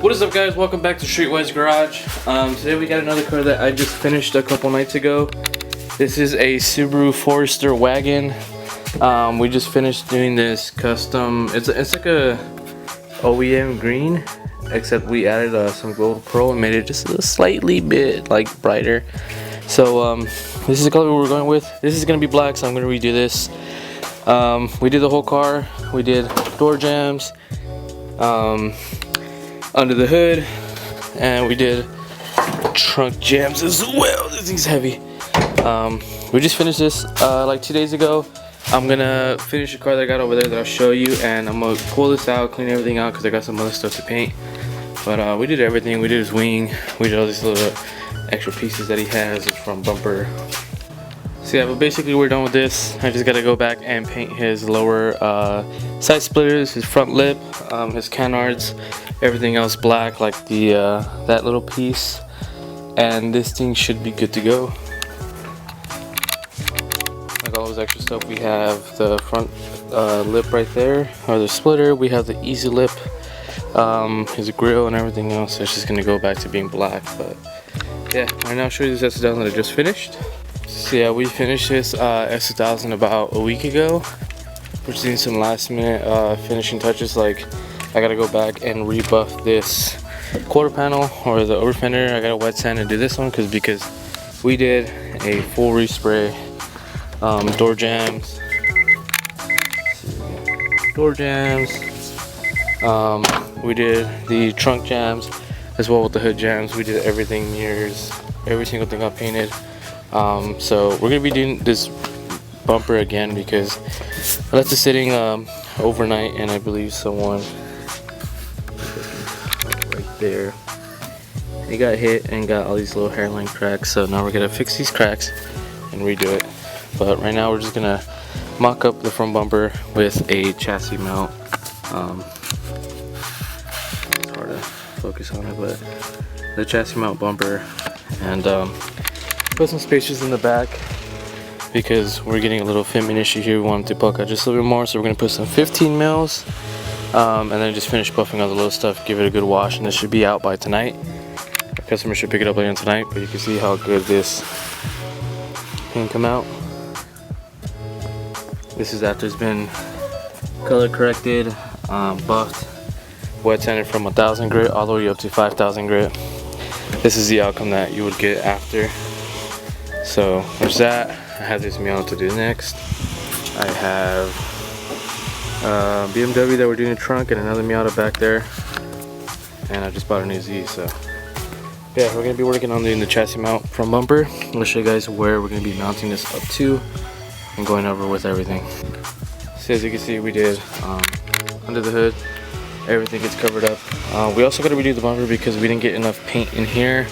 What is up, guys? Welcome back to Streetwise Garage. Today we got another car that I just finished a couple nights ago. This is a Subaru Forester wagon. We just finished doing this custom. It's like a OEM green, except we added some gold pearl and made it just a slightly bit like brighter. So this is the color we're going with. This is gonna be black, so I'm gonna redo this. We did the whole car. We did door jambs, under the hood, and we did trunk jams as well. This thing's heavy. We just finished this like 2 days ago. I'm gonna finish the car that I got over there that I'll show you, and I'm gonna pull this out, clean everything out because I got some other stuff to paint. But we did everything. We did his wing. We did all these little extra pieces that he has from bumper. So yeah, but basically we're done with this. I just gotta go back and paint his lower side splitters, his front lip, his canards, everything else black, like the that little piece, and this thing should be good to go. Like all this extra stuff, we have the front lip right there, or the splitter. We have the easy lip, his grill, and everything else. It's just gonna go back to being black. But yeah, right now I'll show you this S2000 that I just finished. So yeah, we finished this S2000 about a week ago. We're just doing some last minute finishing touches, like I gotta go back and rebuff this quarter panel or the over fender. I gotta wet sand and do this one because we did a full respray. Door jams, we did the trunk jams as well with the hood jams. We did everything, mirrors, every single thing got painted. So we're gonna be doing this bumper again because I left it sitting overnight, and I believe someone right there, he got hit and got all these little hairline cracks. So now we're gonna fix these cracks and redo it. But right now we're just gonna mock up the front bumper with a chassis mount. It's hard to focus on it, but the chassis mount bumper, and put some spacers in the back because we're getting a little fitment issue here. We wanted to bulk out just a little bit more, so we're gonna put some 15 mils, and then just finish buffing all the little stuff, give it a good wash, and this should be out by tonight. Our customer should pick it up later tonight, but you can see how good this can come out. This is after it's been color corrected, buffed, wet sanded from 1000 grit all the way up to 5000 grit. This is the outcome that you would get after. So there's that. I have this Miata to do next. I have BMW that we're doing a trunk, and another Miata back there, and I just bought a new Z. So yeah, we're gonna be working on doing the chassis mount from bumper. I'll show you guys where we're gonna be mounting this up to and going over with everything. So as you can see, we did under the hood, everything gets covered up. We also got to redo the bumper because we didn't get enough paint in here,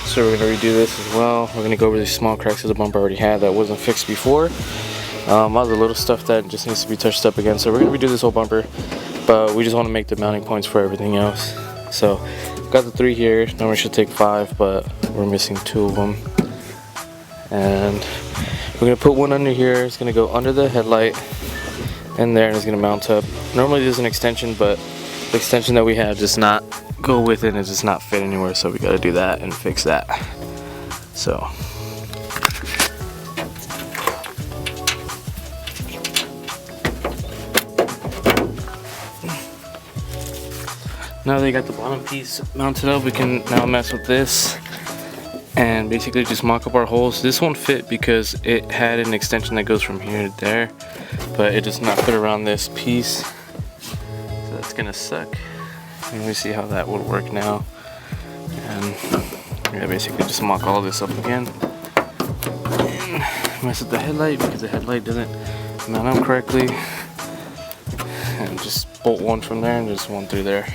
so we're going to redo this as well. We're going to go over these small cracks that the bumper already had that wasn't fixed before, all the little stuff that just needs to be touched up again. So we're going to redo this whole bumper, but we just want to make the mounting points for everything else. So got the 3 here. Normally should take 5, but we're missing 2 of them, and we're gonna put one under here. It's gonna go under the headlight and there, and it's gonna mount up. Normally there's an extension, but the extension that we have does not go with it and it does not fit anywhere, so we gotta do that and fix that. So now that you got the bottom piece mounted up, we can now mess with this and basically just mock up our holes. This won't fit because it had an extension that goes from here to there, but it does not fit around this piece, so that's gonna suck. Let me see how that would work now. And yeah, basically just mock all this up again and mess with the headlight because the headlight doesn't mount up correctly, and just bolt one from there and just one through there.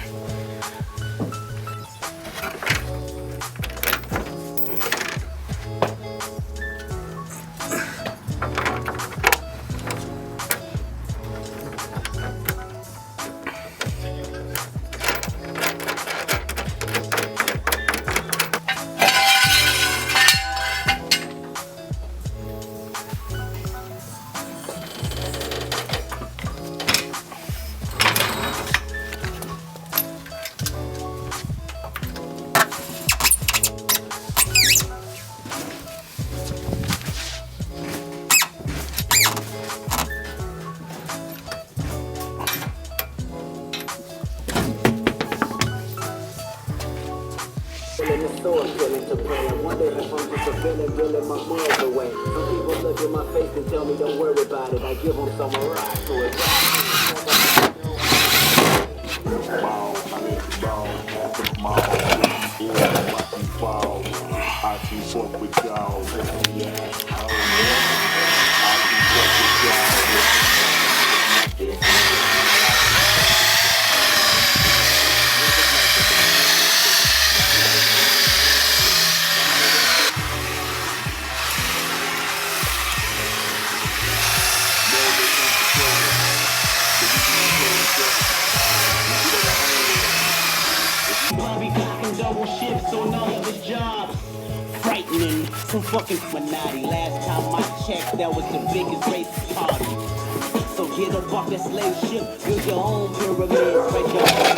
store feeling to play. I wonder if I'm just a villain, reeling my mug away. Some people look in my face and tell me don't worry about it. I give them some rock to it. I can fuck with y'all. Bobby clocking double shifts on all of his jobs. Frightening, so fucking Illuminati. Last time I checked, that was the biggest racist party. So get up off that slave ship, build your own pyramids, write your own.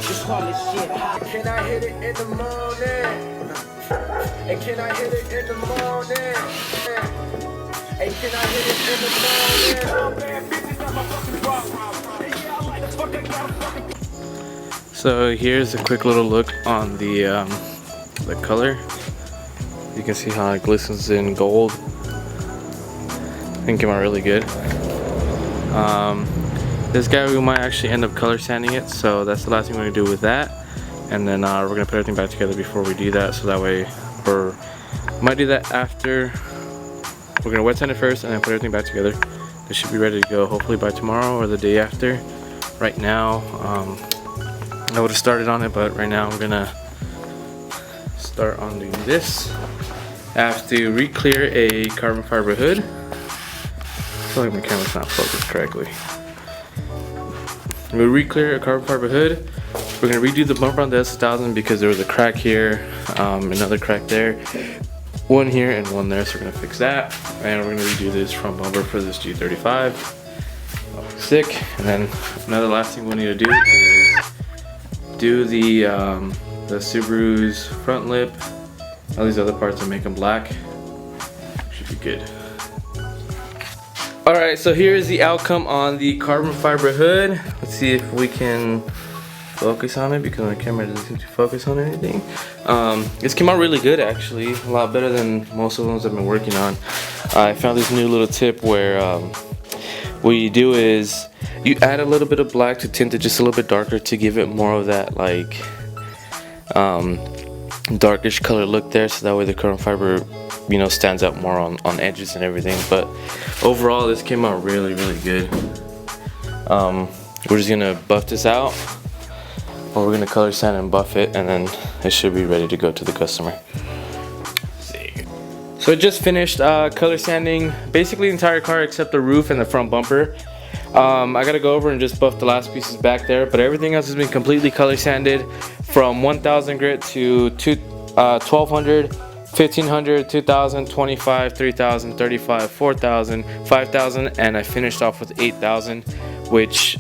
Just call this shit hot. Can I hit it in the morning? And can I hit it in the morning? And can I hit it in the morning? Oh man, bitches got my fucking rock. Yeah, I like the fuck I got a fucking. So here's a quick little look on the color. You can see how it glistens in gold. I think it came out really good. This guy, we might actually end up color sanding it, so that's the last thing we're gonna do with that. And then we're gonna put everything back together before we do that, so that way, or might do that after. We're gonna wet sand it first and then put everything back together. This should be ready to go hopefully by tomorrow or the day after. Right now, I would have started on it, but right now I'm gonna start on doing this. I have to re-clear a carbon fiber hood. I feel like my camera's not focused correctly. I'm gonna re-clear a carbon fiber hood. We're gonna redo the bumper on the S2000 because there was a crack here, another crack there, one here and one there, so we're gonna fix that. And we're gonna redo this front bumper for this G35. Sick. And then another last thing we need to do is do the Subaru's front lip, all these other parts, and make them black. Should be good. Alright, so here's the outcome on the carbon fiber hood. Let's see if we can focus on it because my camera doesn't seem to focus on anything. This came out really good actually, a lot better than most of the ones I've been working on. I found this new little tip where what you do is you add a little bit of black to tint it just a little bit darker to give it more of that like darkish color look there, so that way the carbon fiber, you know, stands out more on edges and everything. But overall this came out really good. We're just gonna buff this out, or we're gonna color sand and buff it, and then it should be ready to go to the customer. So I just finished color sanding basically the entire car except the roof and the front bumper. I gotta go over and just buff the last pieces back there, but everything else has been completely color sanded from 1000 grit to 1200, 1500, 2000, 25, 3000, 35, 4000, 5000, and I finished off with 8000, which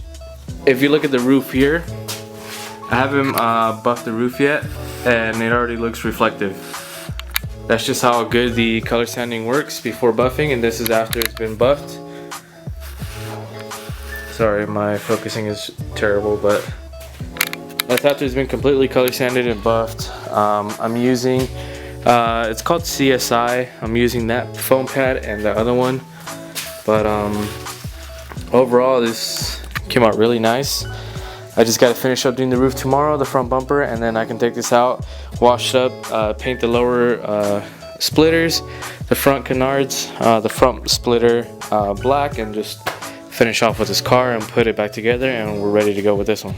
if you look at the roof here, I haven't buffed the roof yet and it already looks reflective. That's just how good the color sanding works before buffing, and this is after it's been buffed. Sorry, my focusing is terrible, but that's after it's been completely color sanded and buffed. I'm using, it's called CSI. I'm using that foam pad and the other one, but overall this came out really nice. I just got to finish up doing the roof tomorrow, the front bumper, and then I can take this out, wash it up, paint the lower splitters, the front canards, the front splitter black, and just finish off with this car and put it back together, and we're ready to go with this one.